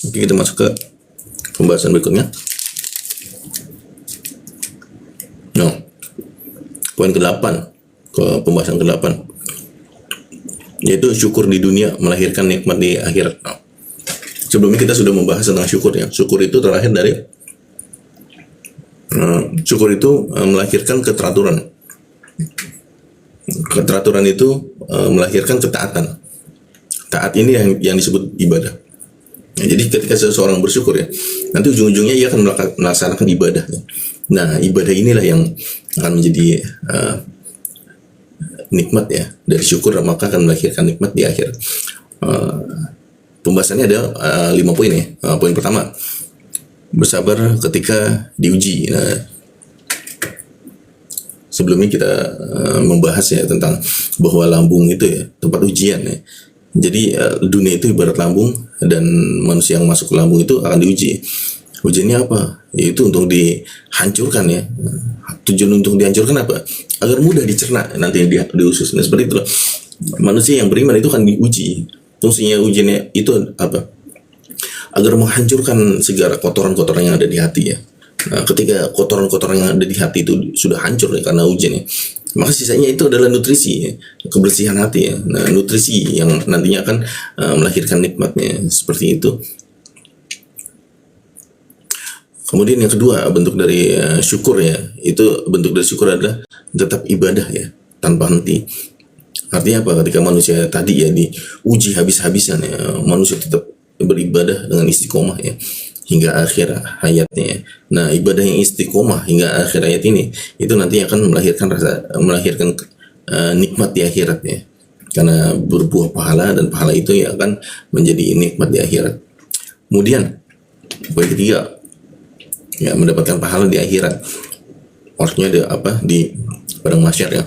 Oke, kita masuk ke pembahasan berikutnya. No, poin ke-8, ke pembahasan ke-8, yaitu syukur di dunia melahirkan nikmat di akhirat. No. Sebelumnya kita sudah membahas tentang syukur ya. Syukur itu terlahir dari syukur itu melahirkan keteraturan. Keteraturan itu melahirkan ketaatan. Taat ini yang disebut ibadah. Ya, jadi ketika seseorang bersyukur ya, nanti ujung-ujungnya ia akan melaksanakan ibadah. Ya. Nah, ibadah inilah yang akan menjadi nikmat ya dari syukur, maka akan melahirkan nikmat di akhir. Pembahasannya ada 5 poin ya. Poin pertama, bersabar ketika diuji. Nah, sebelumnya kita membahas ya tentang bahwa lambung itu ya tempat ujian ya. Jadi dunia itu ibarat lambung dan manusia yang masuk ke lambung itu akan diuji. Ujiannya apa? Yaitu untuk dihancurkan ya. Tujuan untuk dihancurkan apa? Agar mudah dicerna nanti di usus. Nah, seperti itulah. Manusia yang beriman itu akan diuji. Fungsinya ujiannya itu apa? Agar menghancurkan segala kotoran-kotoran yang ada di hati ya. Nah, ketika kotoran-kotoran yang ada di hati itu sudah hancur ya, karena ujian ya, maka sisanya itu adalah nutrisi ya, kebersihan hati ya. Nah, nutrisi yang nantinya akan melahirkan nikmatnya seperti itu. Kemudian yang kedua, bentuk dari syukur ya, itu bentuk dari syukur adalah tetap ibadah ya, tanpa henti. Artinya apa? Ketika manusia tadi ya diuji habis-habisan ya, manusia tetap beribadah dengan istiqomah ya hingga akhir hayatnya. Nah, ibadah yang istiqomah hingga akhir hayat ini itu nanti akan melahirkan nikmat di akhirat ya. Karena berbuah pahala, dan pahala itu yang akan menjadi nikmat di akhirat. Kemudian poin ketiga, ya, mendapatkan pahala di akhirat. Maksudnya ada apa di padang mahsyar ya.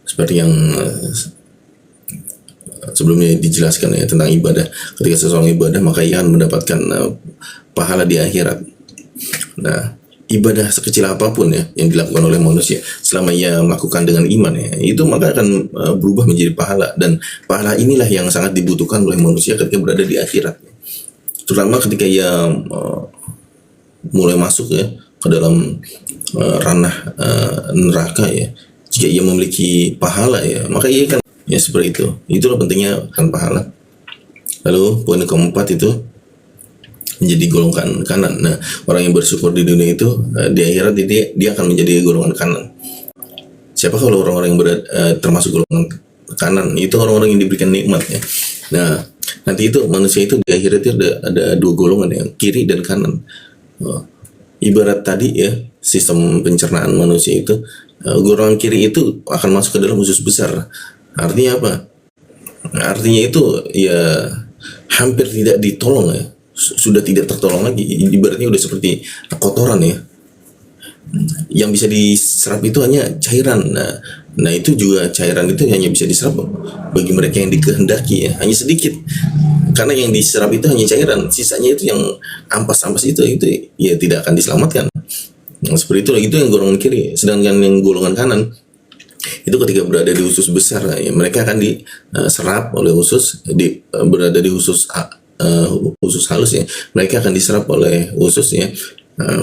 Seperti yang sebelumnya dijelaskan ya tentang ibadah. Ketika seseorang ibadah, maka ia akan mendapatkan pahala di akhirat. Nah, ibadah sekecil apapun ya yang dilakukan oleh manusia, selama ia melakukan dengan iman ya, itu maka akan berubah menjadi pahala. Dan pahala inilah yang sangat dibutuhkan oleh manusia ketika berada di akhirat. Terutama ketika ia mulai masuk ya ke dalam ranah neraka ya. Jika ia memiliki pahala ya, maka ia akan ya seperti itu. Itulah pentingnya kan pahala. Lalu poin keempat itu menjadi golongan kanan. Nah, orang yang bersyukur di dunia itu di akhirat dia akan menjadi golongan kanan. Siapa kalau orang-orang yang termasuk golongan kanan? Itu orang-orang yang diberikan nikmat ya. Nah, nanti itu manusia itu di akhirat itu ada 2 golongan ya, kiri dan kanan. Ibarat tadi ya sistem pencernaan manusia itu, golongan kiri itu akan masuk ke dalam usus besar. Artinya apa? Artinya itu ya hampir tidak ditolong ya, sudah tidak tertolong lagi. Ibaratnya udah seperti kotoran ya. Yang bisa diserap itu hanya cairan. Nah itu juga cairan itu hanya bisa diserap bagi mereka yang dikehendaki ya, hanya sedikit. Karena yang diserap itu hanya cairan, sisanya itu yang ampas-ampas itu ya tidak akan diselamatkan. Nah, seperti itulah, itu yang golongan kiri. Sedangkan yang golongan kanan itu ketika berada di usus besar ya, mereka akan diserap oleh usus, berada di usus halus ya, mereka akan diserap oleh usus ya,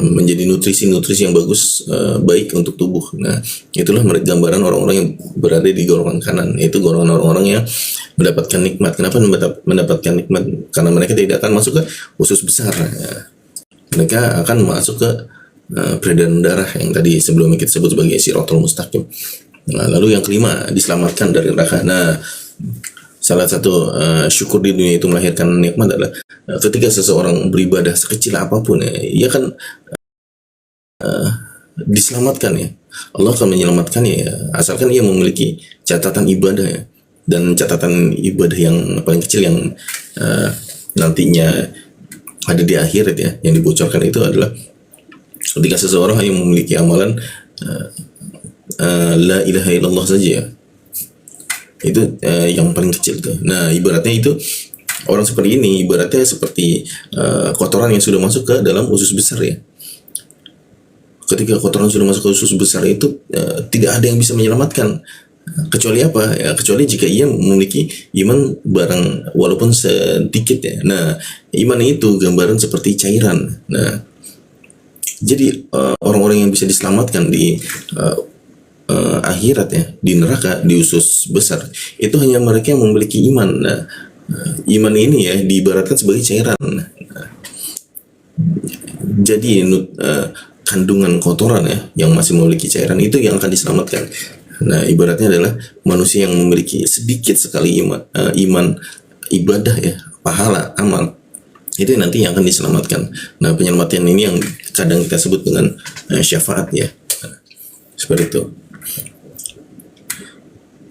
menjadi nutrisi-nutrisi yang bagus, baik untuk tubuh. Nah, itulah gambaran orang-orang yang berada di golongan kanan, yaitu golongan orang-orang yang mendapatkan nikmat. Kenapa mendapatkan nikmat? Karena mereka tidak akan masuk ke usus besar ya. Mereka akan masuk ke peredaran darah yang tadi sebelumnya kita sebut sebagai siratal mustaqim. Nah, lalu yang kelima, diselamatkan dari neraka. Nah, salah satu syukur di dunia itu melahirkan nikmat adalah ketika seseorang beribadah sekecil apapun ya, ia akan diselamatkan ya. Allah akan menyelamatkan ya, asalkan ia memiliki catatan ibadah ya. Dan catatan ibadah yang paling kecil yang nantinya ada di akhirat ya, yang dibocorkan itu adalah ketika seseorang yang memiliki amalan la ilaha illallah saja ya. Itu yang paling kecil tuh. Nah, ibaratnya itu orang seperti ini ibaratnya seperti kotoran yang sudah masuk ke dalam usus besar ya. Ketika kotoran sudah masuk ke usus besar itu tidak ada yang bisa menyelamatkan. Kecuali apa? Ya, kecuali jika ia memiliki iman barang walaupun sedikit ya. Nah, iman itu gambaran seperti cairan. Nah, jadi orang-orang yang bisa diselamatkan di akhirat ya, di neraka, di usus besar, itu hanya mereka yang memiliki iman. Nah, iman ini ya diibaratkan sebagai cairan. Nah, jadi kandungan kotoran ya yang masih memiliki cairan itu yang akan diselamatkan. Nah, ibaratnya adalah manusia yang memiliki sedikit sekali iman, ibadah ya, pahala, amal, itu nanti yang akan diselamatkan. Nah, penyelamatan ini yang kadang kita sebut dengan syafaat ya. Nah, seperti itu.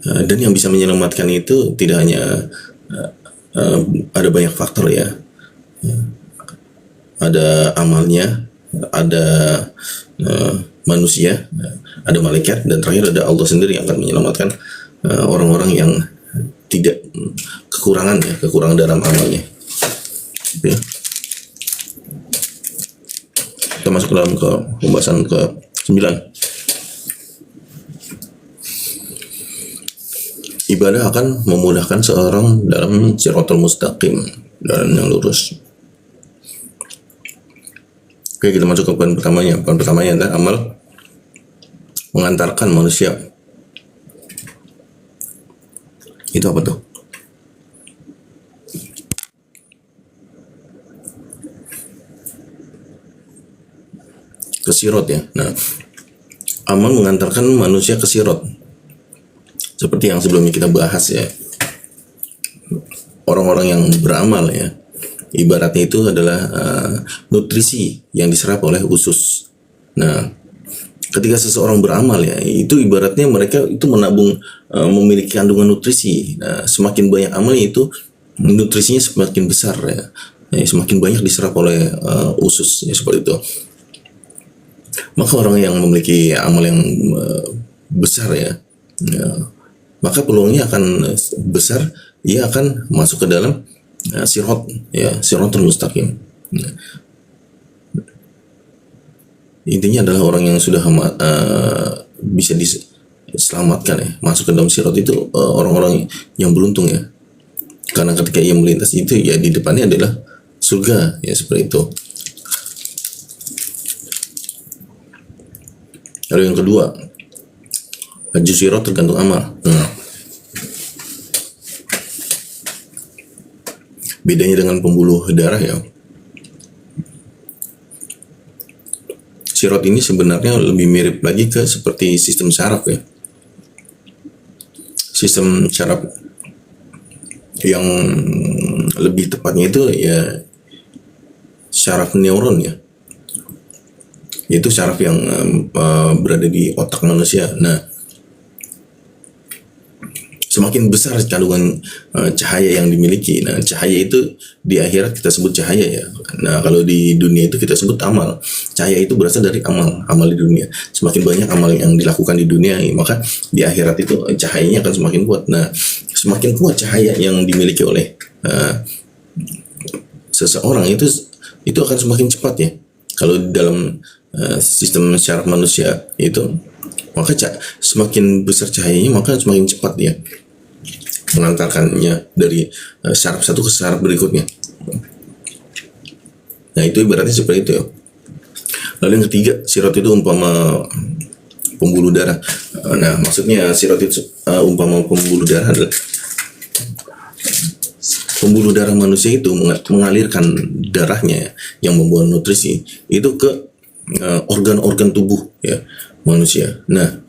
Dan yang bisa menyelamatkan itu tidak hanya ada banyak faktor ya. Ada amalnya, ada manusia, ada malaikat, dan terakhir ada Allah sendiri yang akan menyelamatkan orang-orang yang tidak kekurangan dalam amalnya. Gitu ya. Kita masuk ke dalam pembahasan ke-9. Ibadah akan memudahkan seorang dalam siratal mustaqim, jalan yang lurus. Oke, kita masuk ke poin pertamanya. Poin pertamanya adalah amal mengantarkan manusia. Itu apa tuh? Ke sirot ya. Nah, amal mengantarkan manusia ke sirot. Seperti yang sebelumnya kita bahas ya. Orang-orang yang beramal ya, ibaratnya itu adalah nutrisi yang diserap oleh usus. Nah, ketika seseorang beramal ya, itu ibaratnya mereka itu menabung, memiliki kandungan nutrisi. Nah, semakin banyak amalnya itu nutrisinya semakin besar ya. Semakin banyak diserap oleh usus ya, seperti itu. Maka orang yang memiliki amal yang besar ya, maka peluangnya akan besar, ia akan masuk ke dalam sirot ya, siratul mustaqim. Nah, intinya adalah orang yang sudah bisa diselamatkan ya, masuk ke dalam sirot itu orang-orang yang beruntung ya, karena ketika ia melintas itu ya di depannya adalah surga ya, seperti itu. Lalu yang kedua, laju sirot tergantung amal. Nah, bedanya dengan pembuluh darah ya, sirot ini sebenarnya lebih mirip lagi ke seperti sistem saraf ya. Sistem saraf yang lebih tepatnya itu ya saraf neuron ya. Itu saraf yang berada di otak manusia. Nah, semakin besar kandungan cahaya yang dimiliki. Nah, cahaya itu di akhirat kita sebut cahaya ya. Nah, kalau di dunia itu kita sebut amal. Cahaya itu berasal dari amal di dunia. Semakin banyak amal yang dilakukan di dunia, maka di akhirat itu cahayanya akan semakin kuat. Nah, semakin kuat cahaya yang dimiliki oleh seseorang itu akan semakin cepat ya. Kalau di dalam sistem syaraf manusia itu, maka semakin besar cahayanya maka semakin cepat dia mengantarkannya dari syaraf satu ke syaraf berikutnya. Nah, itu ibaratnya seperti itu ya. Lalu yang ketiga, sirot itu umpama pembuluh darah. Nah, maksudnya sirot itu umpama pembuluh darah adalah pembuluh darah manusia itu mengalirkan darahnya yang membawa nutrisi itu ke organ-organ tubuh ya manusia. Nah,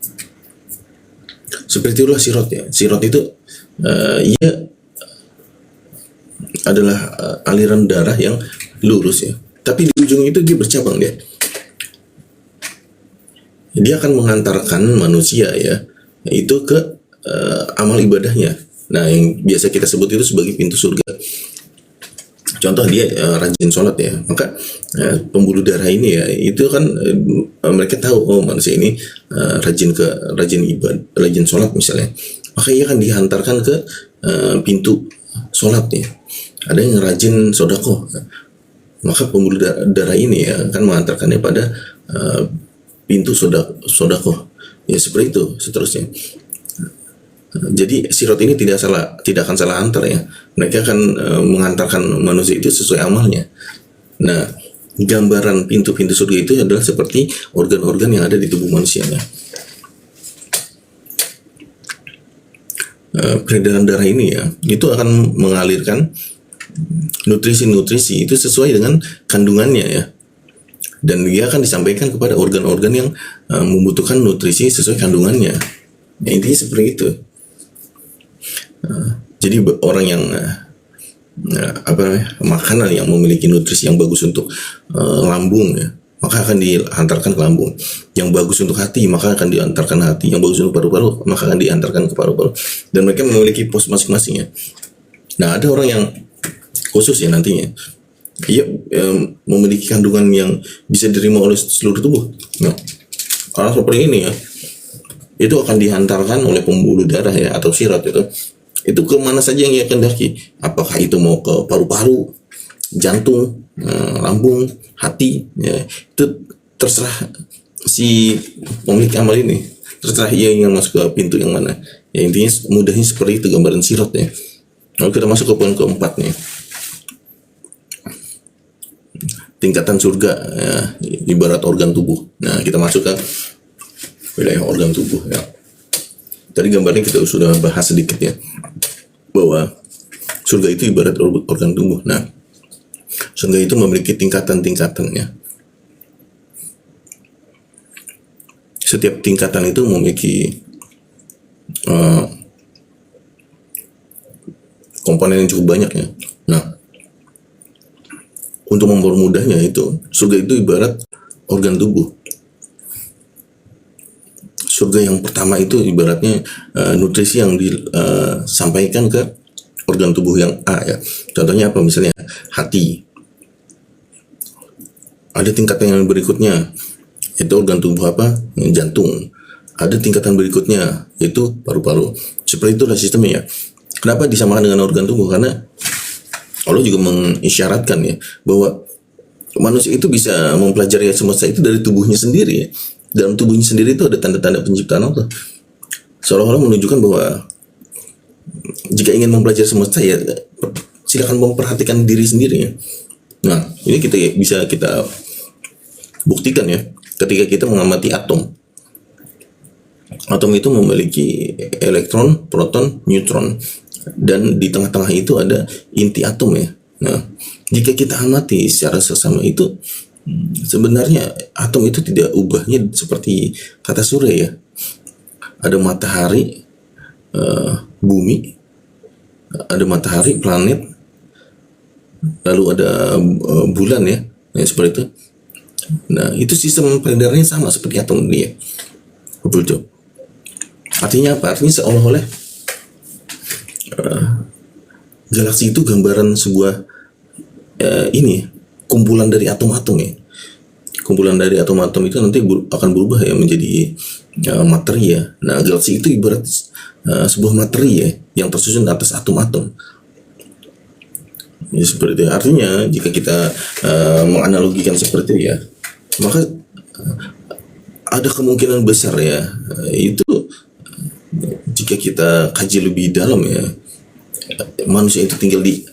seperti itulah sirot ya. Sirot itu ia adalah aliran darah yang lurus ya. Tapi di ujung itu dia bercabang dia. Dia akan mengantarkan manusia ya itu ke amal ibadahnya. Nah, yang biasa kita sebut itu sebagai pintu surga. Contoh dia rajin sholat ya, maka pembuluh darah ini ya itu kan mereka tahu oh manusia ini rajin ibadah, rajin sholat misalnya, maka ia akan dihantarkan ke pintu sholat ya. Ada yang rajin sodako, maka pembuluh darah ini ya akan mengantarkannya pada pintu sodako ya, seperti itu seterusnya. Jadi sirot ini tidak akan salah antar ya. Mereka akan mengantarkan manusia itu sesuai amalnya. Nah, gambaran pintu-pintu surga itu adalah seperti organ-organ yang ada di tubuh manusianya. Peredaran darah ini ya, itu akan mengalirkan nutrisi-nutrisi itu sesuai dengan kandungannya ya. Dan dia akan disampaikan kepada organ-organ yang membutuhkan nutrisi sesuai kandungannya. Ya, intinya seperti itu. Jadi orang yang makanan yang memiliki nutrisi yang bagus untuk lambung ya, maka akan diantarkan ke lambung. Yang bagus untuk hati, maka akan diantarkan hati. Yang bagus untuk paru-paru, maka akan diantarkan ke paru-paru. Dan mereka memiliki pos masing-masing ya. Nah, ada orang yang khusus ya nantinya, ia memiliki kandungan yang bisa diterima oleh seluruh tubuh. Nah, orang seperti ini ya, itu akan dihantarkan oleh pembuluh darah ya, atau sirot itu kemana saja yang ia kendaki. Apakah itu mau ke paru-paru, jantung, lambung, hati ya, itu terserah si pemilik amal ini, terserah ia ingin masuk ke pintu yang mana ya. Intinya mudahnya seperti itu gambaran sirot ya. Lalu kita masuk ke poin keempat nih, tingkatan surga ya, ibarat organ tubuh. Nah, kita masuk ke wilayah organ tubuh ya. Tadi gambarnya kita sudah bahas sedikit ya, bahwa surga itu ibarat organ tubuh. Nah, surga itu memiliki tingkatan-tingkatannya. Setiap tingkatan itu memiliki komponen yang cukup banyak ya. Nah, untuk mempermudahnya itu, surga itu ibarat organ tubuh. Surga yang pertama itu ibaratnya nutrisi yang disampaikan ke organ tubuh yang A ya. Contohnya apa? Misalnya hati. Ada tingkatan yang berikutnya, itu organ tubuh apa? Jantung. Ada tingkatan berikutnya, yaitu paru-paru. Seperti itulah sistemnya ya. Kenapa disamakan dengan organ tubuh? Karena Allah juga mengisyaratkan ya, bahwa manusia itu bisa mempelajari semesta itu dari tubuhnya sendiri ya. Dalam tubuhnya sendiri itu ada tanda-tanda penciptaan Allah. Seolah-olah menunjukkan bahwa jika ingin mempelajari semesta ya, silakan memperhatikan diri sendiri ya. Nah, ini bisa kita buktikan ya, ketika kita mengamati atom. Atom itu memiliki elektron, proton, neutron, dan di tengah-tengah itu ada inti atom ya. Nah, jika kita amati secara seksama itu, sebenarnya atom itu tidak ubahnya seperti kata surya ya. Ada matahari, bumi, ada matahari, planet, lalu ada bulan ya, seperti itu. Nah, itu sistem peredarannya sama seperti atom ini ya. Betul. Artinya apa? Artinya seolah-olah galaksi itu gambaran sebuah kumpulan dari atom-atom ya. Kumpulan dari atom-atom itu nanti akan berubah ya menjadi materi ya. Nah, galaksi itu ibarat sebuah materi ya, yang tersusun atas atom-atom. Ya, seperti itu. Artinya jika kita menganalogikan seperti itu ya, maka ada kemungkinan besar ya, itu jika kita kaji lebih dalam ya, manusia itu tinggal di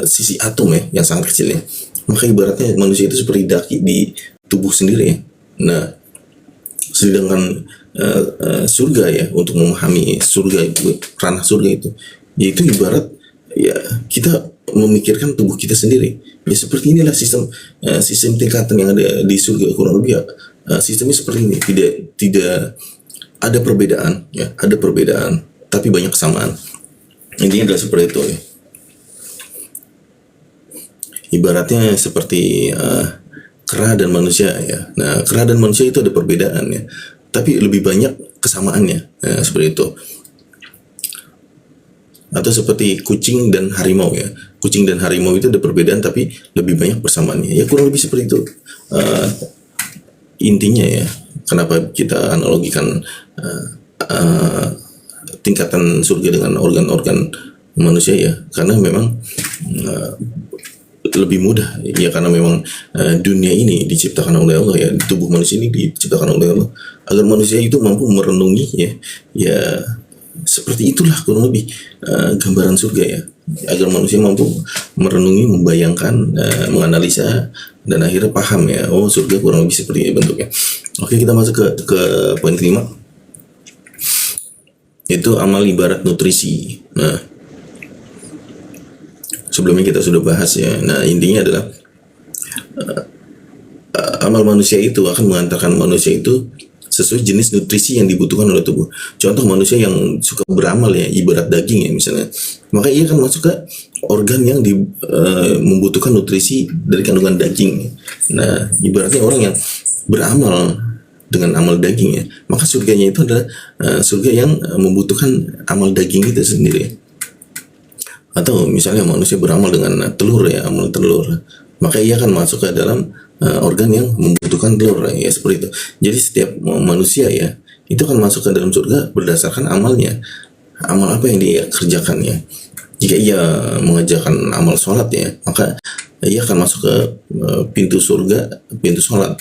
sisi atom ya, yang sangat kecil ya. Maka ibaratnya manusia itu seperti daki di tubuh sendiri ya. Nah, sedangkan surga ya, untuk memahami surga itu, ranah surga itu, yaitu ibarat ya kita memikirkan tubuh kita sendiri. Ya, seperti inilah sistem tingkatan yang ada di surga, kurang lebih ya. Sistemnya seperti ini, tidak ada perbedaan ya, ada perbedaan tapi banyak kesamaan. Intinya adalah seperti itu ya. Ibaratnya seperti kera dan manusia ya. Nah, kera dan manusia itu ada perbedaan ya, tapi lebih banyak kesamaannya ya, seperti itu. Atau seperti kucing dan harimau ya. Kucing dan harimau itu ada perbedaan tapi lebih banyak persamaannya. Ya, kurang lebih seperti itu. Intinya ya, kenapa kita analogikan tingkatan surga dengan organ-organ manusia ya, karena memang lebih mudah ya, karena memang dunia ini diciptakan oleh Allah ya, tubuh manusia ini diciptakan oleh Allah agar manusia itu mampu merenungi ya seperti itulah kurang lebih gambaran surga ya, agar manusia mampu merenungi, membayangkan, menganalisa, dan akhirnya paham ya, oh surga kurang lebih seperti ini bentuknya. Oke, kita masuk ke poin kelima, itu amal ibarat nutrisi. Nah, sebelumnya kita sudah bahas ya. Nah, intinya adalah amal manusia itu akan mengantarkan manusia itu sesuai jenis nutrisi yang dibutuhkan oleh tubuh. Contoh manusia yang suka beramal ya, ibarat daging ya misalnya, maka ia akan masuk ke organ yang membutuhkan nutrisi dari kandungan daging. Nah, ibaratnya orang yang beramal dengan amal daging ya, maka surganya itu adalah surga yang membutuhkan amal daging itu sendiri. Atau misalnya manusia beramal dengan telur ya, amal telur, maka ia akan masuk ke dalam organ yang membutuhkan telur ya, seperti itu. Jadi setiap manusia ya itu akan masuk ke dalam surga berdasarkan amalnya. Amal apa yang dia kerjakan ya. Jika ia mengerjakan amal sholat ya, maka ia akan masuk ke pintu surga, pintu sholat.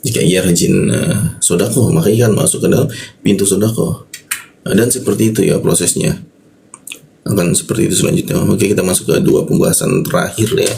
Jika ia rajin sodako, maka ia akan masuk ke dalam pintu sodako. Dan seperti itu ya prosesnya, akan seperti itu selanjutnya. Oke, kita masuk ke dua pembahasan terakhir ya.